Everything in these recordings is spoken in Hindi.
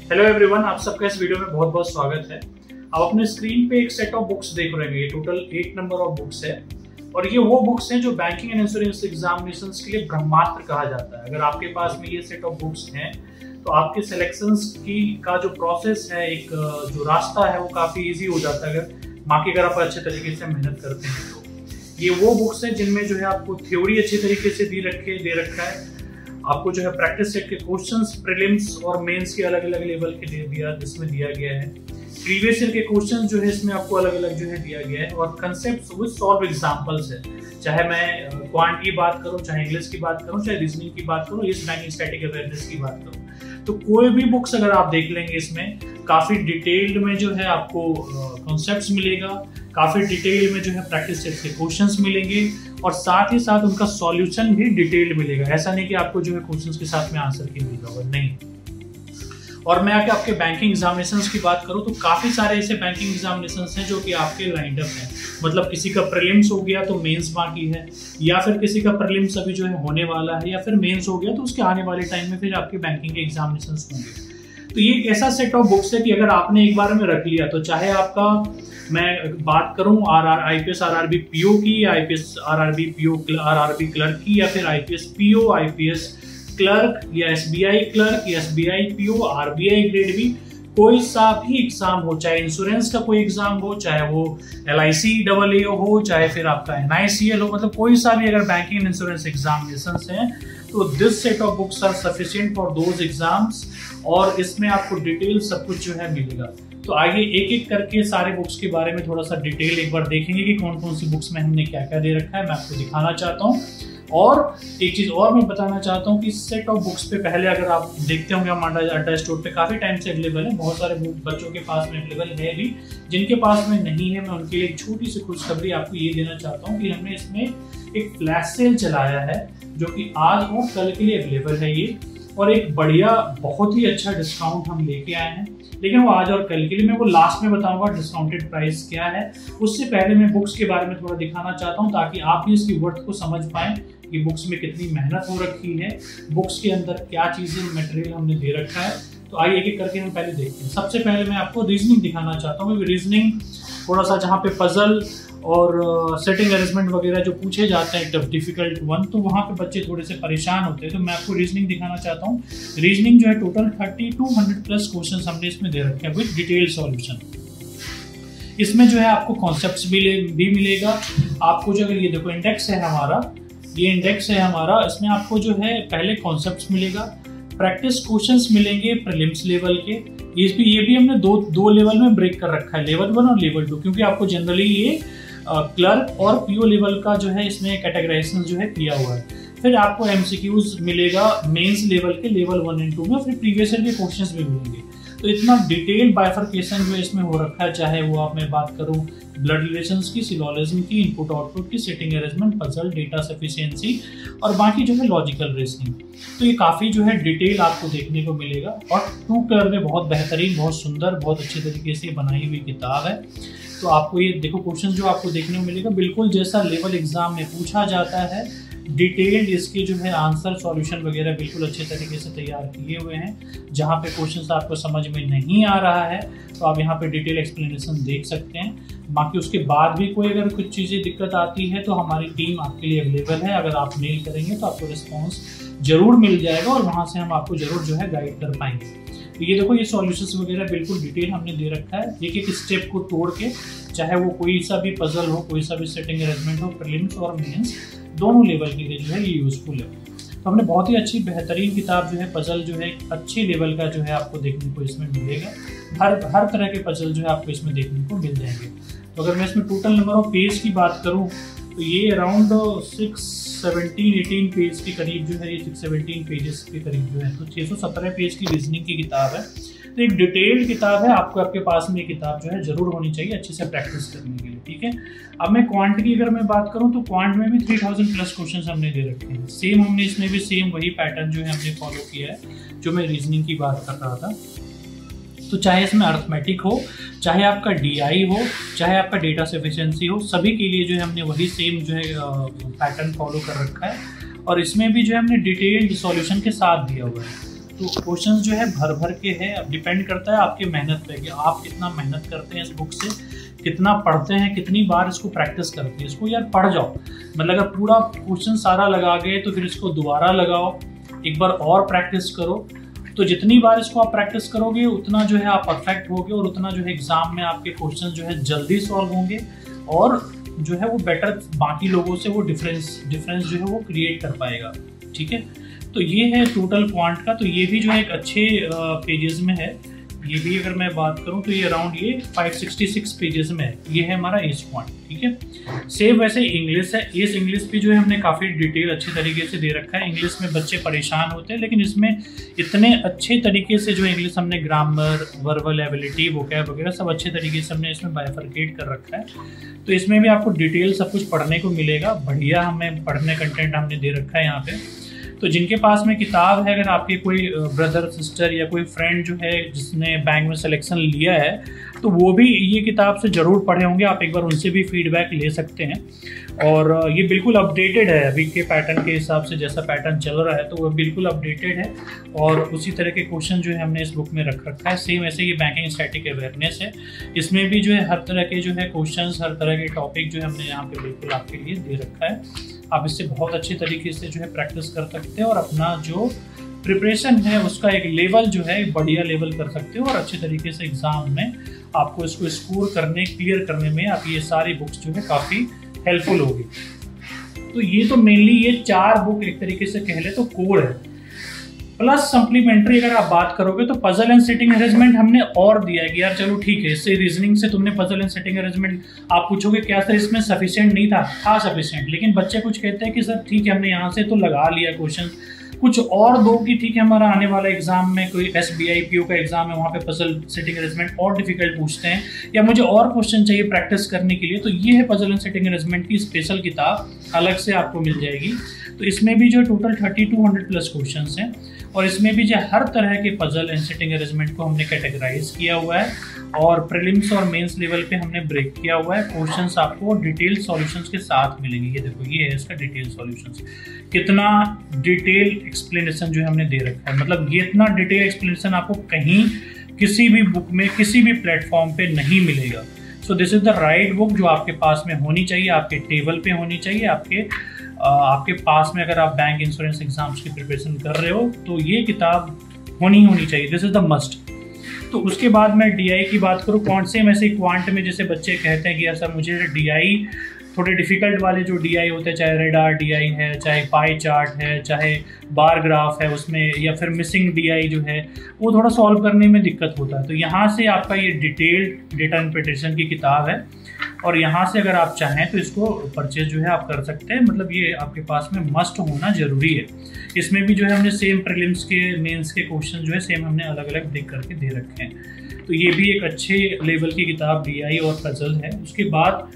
हेलो एवरीवन, आप सबका इस वीडियो में बहुत बहुत स्वागत है। आप अपने स्क्रीन पे एक सेट ऑफ बुक्स देख रहे हैं। ये टोटल 8 नंबर ऑफ बुक्स है और ये वो बुक्स हैं जो बैंकिंग एंड इंश्योरेंस एग्जामिनेशंस के लिए ब्रह्मास्त्र कहा जाता है। अगर आपके पास में ये सेट ऑफ बुक्स हैं तो आपके सिलेक्शंस की का जो प्रोसेस है, एक जो रास्ता है वो काफी इजी हो जाता है अगर आप अच्छे तरीके से मेहनत करते हैं तो। ये वो बुक्स हैं जिनमें जो है आपको थ्योरी अच्छी तरीके से दे रखा है, आपको जो है प्रैक्टिस सेट के क्वेश्चंस प्रीलिम्स और मेंस के अलग अलग लेवल के इसमें दिया गया है। प्रीवियस ईयर के क्वेश्चंस जो है इसमें आपको अलग अलग जो है दिया गया है और कंसेप्ट्स विद सॉल्व एग्जांपल्स है। चाहे मैं क्वांट की बात करूं, चाहे इंग्लिश की बात करूं, चाहे रीजनिंग की बात करूं, इस बैंकिंग स्टैटिक अवेयरनेस की बात करूं, तो कोई भी बुक्स अगर आप देख लेंगे इसमें काफी डिटेल्ड में जो है आपको कॉन्सेप्ट्स मिलेगा, काफी डिटेल में जो है प्रैक्टिस सेट के क्वेश्चंस मिलेंगे और साथ ही साथ उनका सॉल्यूशन भी डिटेल्ड मिलेगा। ऐसा नहीं कि आपको जो है क्वेश्चंस के साथ में आंसर की मिल होगा, नहीं। और मैं आके आपके बैंकिंग एग्जामिनेशंस की बात करूं तो काफी सारे ऐसे बैंकिंग एग्जामिनेशंस हैं जो कि आपके लाइंड अप हैं। मतलब किसी का प्रीलिम्स हो गया तो मेंस बाकी है, या फिर किसी का प्रीलिम्स अभी जो है होने वाला है, या फिर मेंस हो गया तो उसके आने वाले टाइम में फिर आपके बैंकिंग के एग्जामिनेशंस होंगे। तो ये एक ऐसा सेट ऑफ बुक्स है कि अगर आपने एक बार में रख लिया तो चाहे आपका, मैं बात करूं आईपीएस आरआरबी पीओ की, IPS RRB PO RRB clerk की, या फिर आईपीएस पीओ, आईपीएस क्लर्क, या एसबीआई क्लर्क, या SBI PO, RBI grade B, कोई सा भी एग्जाम हो, चाहे इंश्योरेंस का कोई एग्जाम हो, चाहे वो LIC AA हो, चाहे फिर आपका NICL हो, मतलब कोई सा भी अगर बैंकिंग एंड इंश्योरेंस एग्जामिनेशंस हैं तो this set of books are sufficient for those exams और इसमें आपको डिटेल सब कुछ जो है मिलेगा। तो आइए एक एक करके सारे बुक्स के बारे में थोड़ा सा डिटेल एक बार देखेंगे कि कौन कौन सी बुक्स में हमने क्या क्या दे रखा है। मैं आपको दिखाना चाहता हूँ और एक चीज और मैं बताना चाहता हूँ कि सेट ऑफ बुक्स पे पहले अगर आप देखते होंगे हमारा अड्डा स्टोर पे काफी टाइम से अवेलेबल है, बहुत सारे बच्चों के पास में अवेलेबल है भी। जिनके पास में नहीं है मैं उनके लिए एक छोटी सी खुशखबरी आपको ये देना चाहता हूँ कि हमने इसमें एक फ्लैश सेल चलाया है जो कि आज और कल के लिए अवेलेबल है ये, और एक बढ़िया बहुत ही अच्छा डिस्काउंट हम लेके आए हैं। लेकिन वो आज और कल के लिए, मैं वो लास्ट में बताऊंगा डिस्काउंटेड प्राइस क्या है। उससे पहले मैं बुक्स के बारे में थोड़ा दिखाना चाहता हूँ ताकि आप भी इसकी वर्थ को समझ पाएं कि बुक्स में कितनी मेहनत हो रखी है, बुक्स के अंदर क्या चीजें मटेरियल हमने दे रखा है। तो आइए एक एक करके हम पहले देखते हैं। सबसे पहले मैं आपको रीजनिंग दिखाना चाहता हूँ, क्योंकि रीजनिंग थोड़ा सा जहाँ पे पजल और सेटिंग अरेंजमेंट वगैरह जो पूछे जाते हैं डिफिकल्ट वन, तो वहाँ पे बच्चे थोड़े से परेशान होते हैं। तो मैं आपको रीजनिंग दिखाना चाहता हूँ। रीजनिंग जो है टोटल 3200 प्लस क्वेश्चन हमने इसमें दे रखे हैं विद डिटेल सॉल्यूशन। इसमें जो है आपको कॉन्सेप्ट्स भी मिलेगा आपको। जो अगर ये देखो इंडेक्स है हमारा, ये इंडेक्स है हमारा, इसमें आपको जो है पहले कॉन्सेप्ट्स मिलेगा, प्रैक्टिस क्वेश्चंस मिलेंगे प्रीलिम्स लेवल के। ये भी हमने दो लेवल में ब्रेक कर रखा है, लेवल 1 और लेवल 2, क्योंकि आपको जनरली ये क्लर्क और पीओ लेवल का जो है इसमें कैटेगराइजेशन जो है किया हुआ है। फिर आपको एमसीक्यूज मिलेगा मेंस लेवल के लेवल 1 और 2 में, फिर प्रीवियस ईयर के क्वेश्चंस भी मिलेंगे। तो इतना डिटेल बाइफरकेशन जो इसमें हो रखा है, चाहे वो आप मैं बात करूं ब्लड रिलेशंस की, सिलोजिज्म की, इनपुट आउटपुट की, setting arrangement, puzzle, data sufficiency और बाकी जो है लॉजिकल रीजनिंग। तो ये काफी जो है डिटेल आपको देखने को मिलेगा और 2 कलर में बहुत बेहतरीन, बहुत सुंदर, बहुत अच्छे तरीके से बनाई हुई किताब है। तो आपको ये देखो क्वेश्चन जो आपको देखने को मिलेगा बिल्कुल जैसा लेवल एग्जाम में पूछा जाता है, डिटेल्ड इसके जो है आंसर सॉल्यूशन वगैरह बिल्कुल अच्छे तरीके से तैयार किए हुए हैं। जहाँ पे क्वेश्चन आपको समझ में नहीं आ रहा है तो आप यहाँ पे डिटेल एक्सप्लेनेशन देख सकते हैं। बाकी उसके बाद भी कोई अगर कुछ चीज़ें दिक्कत आती है तो हमारी टीम आपके लिए अवेलेबल है। अगर आप मेल करेंगे तो आपको रिस्पॉन्स जरूर मिल जाएगा और वहाँ से हम आपको जरूर जो है गाइड कर पाएंगे। तो ये देखो ये सॉल्यूशंस वगैरह बिल्कुल डिटेल हमने दे रखा है, एक एक स्टेप को तोड़ के, चाहे वो कोई सा भी पजल हो, कोई सा भी सेटिंग अरेंजमेंट हो, प्रीलिम्स और मेंस दोनों लेवल के लिए जो है ये यूजफुल है। तो हमने बहुत ही अच्छी बेहतरीन किताब जो है, पजल जो है अच्छे लेवल का जो है आपको देखने को इसमें मिलेगा। हर तरह के पजल जो है आपको इसमें देखने को मिल जाएंगे। तो अगर मैं इसमें टोटल नंबर ऑफ पेज की बात करूँ तो ये अराउंड 617-18 पेज के करीब जो है, ये 617 पेजेस के करीब जो है, तो 617 पेज की रीजनिंग की किताब है। तो एक डिटेल्ड किताब है, आपको आपके पास में ये किताब जो है जरूर होनी चाहिए अच्छे से प्रैक्टिस करने के लिए, ठीक है। अब मैं क्वांट की अगर मैं बात करूं तो क्वांट में भी 3000 प्लस क्वेश्चन हमने दे रखे हैं। सेम हमने इसमें भी सेम वही पैटर्न जो है हमने फॉलो किया है जो मैं रीजनिंग की बात कर रहा था। तो चाहे इसमें अर्थमेटिक हो, चाहे आपका DI हो, चाहे आपका डेटा सफिशिएंसी हो, सभी के लिए जो है हमने वही सेम जो है पैटर्न फॉलो कर रखा है और इसमें भी जो है हमने डिटेल्ड सॉल्यूशन के साथ दिया हुआ है। तो क्वेश्चंस जो है भर भर के है, अब डिपेंड करता है आपकी मेहनत पे कि आप कितना मेहनत करते हैं इस बुक से, कितना पढ़ते हैं, कितनी बार इसको प्रैक्टिस करते हैं। इसको यार पढ़ जाओ, मतलब अगर पूरा क्वेश्चन सारा लगा गए तो फिर इसको दोबारा लगाओ, एक बार और प्रैक्टिस करो। तो जितनी बार इसको आप प्रैक्टिस करोगे उतना जो है आप परफेक्ट होगे और उतना जो है एग्जाम में आपके क्वेश्चन जो है जल्दी सॉल्व होंगे और जो है वो बेटर बाकी लोगों से वो डिफरेंस जो है वो क्रिएट कर पाएगा। ठीक है, तो ये है टोटल क्वांट का। तो ये भी जो है एक अच्छे पेजेस में है, ये भी अगर मैं बात करूं तो ये अराउंड ये 566 पेजेस में है। ये है हमारा एस क्वांट। ठीक है, सेम वैसे इंग्लिश है। एस इंग्लिश भी जो है हमने काफ़ी डिटेल अच्छे तरीके से दे रखा है। इंग्लिश में बच्चे परेशान होते हैं, लेकिन इसमें इतने अच्छे तरीके से जो इंग्लिश हमने ग्रामर, वर्बल एबिलिटी, वोकैब वगैरह सब अच्छे तरीके से हमने इसमें बाइफरकेट कर रखा है। तो इसमें भी आपको डिटेल सब कुछ पढ़ने को मिलेगा। बढ़िया हमें पढ़ने कंटेंट हमने दे रखा है यहाँ पे। तो जिनके पास में किताब है, अगर आपके कोई ब्रदर सिस्टर या कोई फ्रेंड जो है जिसने बैंक में सिलेक्शन लिया है, तो वो भी ये किताब से ज़रूर पढ़े होंगे। आप एक बार उनसे भी फीडबैक ले सकते हैं। और ये बिल्कुल अपडेटेड है अभी के पैटर्न के हिसाब से, जैसा पैटर्न चल रहा है तो वो बिल्कुल अपडेटेड है और उसी तरह के क्वेश्चन जो है हमने इस बुक में रख रखा है। सेम ऐसे ये बैंकिंग स्टैटिक अवेयरनेस है, इसमें भी जो है हर तरह के जो है क्वेश्चंस, हर तरह के टॉपिक जो है हमने यहाँ पे बिल्कुल आपके लिए दे रखा है। आप इससे बहुत अच्छे तरीके से जो है प्रैक्टिस कर सकते हैं और अपना जो प्रिपरेशन है उसका एक लेवल जो है बढ़िया लेवल कर सकते हो और अच्छे तरीके से एग्जाम में आपको इसको स्कोर करने, क्लियर करने में आप ये सारी बुक्स जो है काफ़ी हेल्पफुल होगी। तो ये तो मेनली ये 4 बुक एक तरीके से कह ले तो कोर है। प्लस सप्लीमेंट्री अगर आप बात करोगे तो पजल एंड सिटिंग अरेंजमेंट हमने और दिया है कि यार चलो ठीक है, इससे रीजनिंग से तुमने पजल एंड सिटिंग अरेंजमेंट, आप पूछोगे क्या सर इसमें सफिशिएंट नहीं था सफिशिएंट, लेकिन बच्चे कुछ कहते हैं कि सर ठीक है हमने यहाँ से तो लगा लिया क्वेश्चन, कुछ और दो कि ठीक है हमारा आने वाला एग्जाम में कोई SBI PO का एग्जाम है, वहाँ पे पजल सिटिंग अरेंजमेंट और डिफिकल्ट पूछते हैं या मुझे और क्वेश्चन चाहिए प्रैक्टिस करने के लिए, तो ये है पजल एंड सिटिंग अरेंजमेंट की स्पेशल किताब, अलग से आपको मिल जाएगी। तो इसमें भी जो टोटल 3200 प्लस क्वेश्चन हैं और इसमें भी जो हर तरह के पजल एंड सिटिंग अरेंजमेंट को हमने कैटेगराइज किया हुआ है और प्रीलिम्स और मेंस लेवल पे हमने ब्रेक किया हुआ है। क्वेश्चंस आपको डिटेल सॉल्यूशंस के साथ मिलेंगे। ये देखो, ये है इसका डिटेल सॉल्यूशंस, कितना डिटेल एक्सप्लेनेशन जो है हमने दे रखा है। मतलब ये इतना डिटेल एक्सप्लेनेशन आपको कहीं किसी भी बुक में, किसी भी प्लेटफॉर्म पे नहीं मिलेगा। So this is the right book जो आपके पास में होनी चाहिए, आपके टेबल पे होनी चाहिए, आपके पास में। अगर आप बैंक इंश्योरेंस एग्जाम्स की प्रिपरेशन कर रहे हो तो ये किताब होनी चाहिए। This is the must. तो उसके बाद मैं DI की बात करूँ, कौन से ऐसे क्वांट में जैसे बच्चे कहते हैं कि यार सर मुझे DI थोड़े डिफिकल्ट वाले जो DI होते हैं, चाहे रेडार DI है, चाहे पाई चार्ट है, चाहे बार ग्राफ है उसमें, या फिर मिसिंग DI जो है वो थोड़ा सॉल्व करने में दिक्कत होता है। तो यहाँ से आपका ये डिटेल्ड डेटा इंटरप्रिटेशन की किताब है और यहाँ से अगर आप चाहें तो इसको परचेज जो है आप कर सकते हैं। मतलब ये आपके पास में मस्ट होना जरूरी है। इसमें भी जो है हमने सेम प्रीलिम्स के, मेंस के क्वेश्चन जो है सेम हमने अलग अलग देख करके दे रखे हैं। तो ये भी एक अच्छे लेवल की किताब DI और पजल है। उसके बाद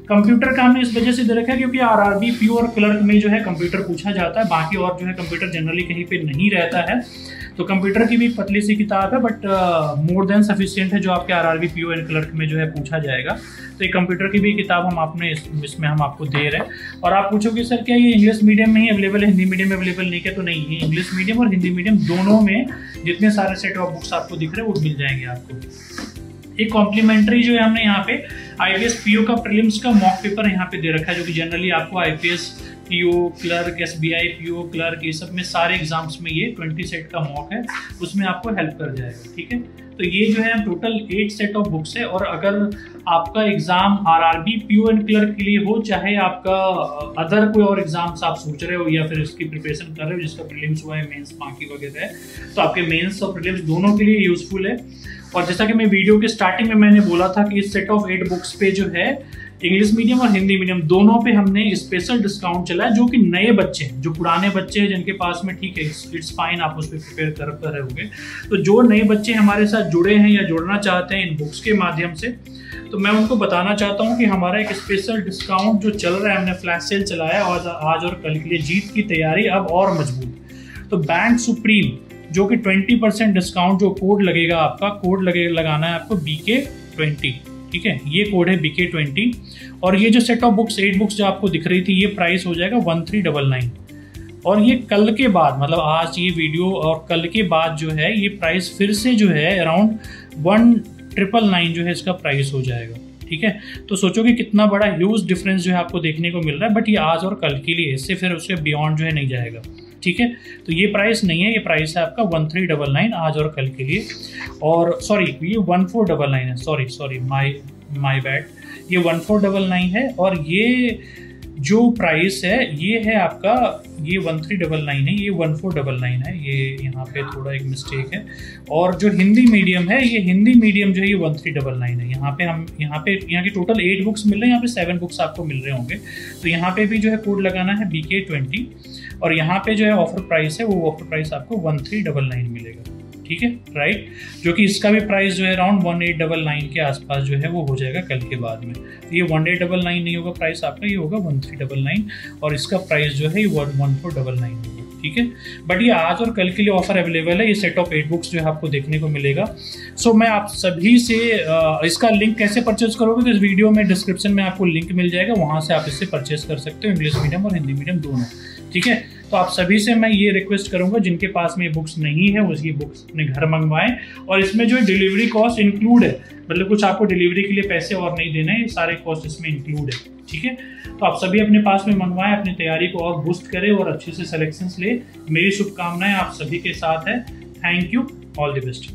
कंप्यूटर का हमने इस वजह से दे रखा है क्योंकि RRB PO और क्लर्क में जो है कंप्यूटर पूछा जाता है, बाकी और जो है कंप्यूटर जनरली कहीं पे नहीं रहता है। तो कंप्यूटर की भी पतली सी किताब है बट मोर देन सफिशिएंट है जो आपके RRB PO एंड क्लर्क में जो है पूछा जाएगा। तो एक कंप्यूटर की भी किताब हम आपने इसमें हम आपको दे रहे हैं। और आप पूछोगे सर क्या ये इंग्लिश मीडियम में ही अवेलेबल है, हिंदी मीडियम में अवेलेबल नहीं क्या? तो नहीं, ये इंग्लिश मीडियम और हिंदी मीडियम दोनों में जितने सारे सेट ऑफ बुक्स आपको दिख रहे हैं वो मिल जाएंगे आपको। एक कॉम्प्लीमेंट्री जो है हमने यहाँ पे IPS PO का प्रीलिम्स का मॉक पेपर यहाँ पे दे रखा है, जो कि जनरली आपको IPS PO clerk, SBI PO clerk, ये सब में सारे एग्जाम्स में ये 20 सेट का मॉक है, उसमें आपको हेल्प कर जाएगा। ठीक है, तो ये जो है टोटल 8 सेट ऑफ बुक्स है। और अगर आपका exam RRB PO and clerk के लिए हो, चाहे आपका अदर कोई और एग्जाम्स आप सोच रहे हो या फिर इसकी प्रिपरेशन कर रहे हो जिसका प्रीलिम्स हुआ है, मेंस बाकी वगैरह है, तो आपके मेंस और प्रीलिम्स दोनों के लिए यूजफुल है। और जैसा कि मैं वीडियो के स्टार्टिंग में मैंने बोला था कि इस सेट ऑफ 8 बुक्स पे जो है इंग्लिश मीडियम और हिंदी मीडियम दोनों पे हमने स्पेशल डिस्काउंट चला है, जो कि नए बच्चे हैं, जो पुराने बच्चे हैं जिनके पास में ठीक है इट्स फाइन, आप उस पर प्रिपेयर कर रहे होंगे। तो जो नए बच्चे हमारे साथ जुड़े हैं या जुड़ना चाहते हैं इन बुक्स के माध्यम से, तो मैं उनको बताना चाहता हूँ कि हमारा एक स्पेशल डिस्काउंट जो चल रहा है, हमने फ्लैश सेल चलाया और आज और कल के लिए जीत की तैयारी अब और मजबूत। तो बैंक सुप्रीम जो कि 20% डिस्काउंट, जो कोड लगेगा आपका, कोड लगाना है आपको BK20। ठीक है, ये कोड है BK20। और ये जो सेट ऑफ बुक्स 8 बुक्स जो आपको दिख रही थी, ये प्राइस हो जाएगा 1399। और ये कल के बाद, मतलब आज ये वीडियो और कल के बाद जो है ये प्राइस फिर से जो है अराउंड 1999 जो है इसका प्राइस हो जाएगा। ठीक है, तो सोचो कि कितना बड़ा ह्यूज डिफरेंस जो है आपको देखने को मिल रहा है, बट ये आज और कल के लिए, इससे फिर उसके बियॉन्ड जो है नहीं जाएगा। ठीक है, तो ये प्राइस नहीं है, ये प्राइस है आपका 1399 आज और कल के लिए। और सॉरी, ये 1499 है, सॉरी माय बैड, ये 1499 है। और ये जो प्राइस है ये है आपका, ये 1399 है, ये 1499 है, ये यहाँ पे थोड़ा एक मिस्टेक है। और जो हिंदी मीडियम है, ये हिंदी मीडियम जो है ये 1399 है। यहाँ की टोटल 8 बुक्स मिल रहे हैं, यहाँ पे 7 बुक्स आपको मिल रहे होंगे। तो यहाँ पे भी जो है कोड लगाना है BK20, और यहाँ पे जो है ऑफर प्राइस है वो ऑफर प्राइस आपको 1399 मिलेगा। ठीक है, राइट, जो कि इसका भी प्राइस जो है अराउंड 1899 के आसपास जो है वो हो जाएगा कल के बाद में। तो ये 1899 नहीं होगा प्राइस आपका, ये होगा 1399, और इसका प्राइस जो है ये 1499 होगा। ठीक है, बट ये आज और कल के लिए ऑफर अवेलेबल है। ये सेट ऑफ 8 बुक्स जो है आपको देखने को मिलेगा। सो मैं आप सभी से इसका लिंक कैसे परचेज करोगे, तो इस वीडियो में डिस्क्रिप्शन में आपको लिंक मिल जाएगा, वहां से आप इससे परचेज कर सकते हो, इंग्लिश मीडियम और हिंदी मीडियम दोनों। ठीक है, तो आप सभी से मैं ये रिक्वेस्ट करूंगा जिनके पास में ये बुक्स नहीं है, उसकी बुक्स अपने घर मंगवाएं। और इसमें जो डिलीवरी कॉस्ट इंक्लूड है, मतलब कुछ आपको डिलीवरी के लिए पैसे और नहीं देना है, ये सारे कॉस्ट इसमें इंक्लूड है। ठीक है, तो आप सभी अपने पास में मंगवाएं, अपनी तैयारी को और बूस्ट करें और अच्छे से सिलेक्शंस ले। मेरी शुभकामनाएं आप सभी के साथ है। Thank you, all the best.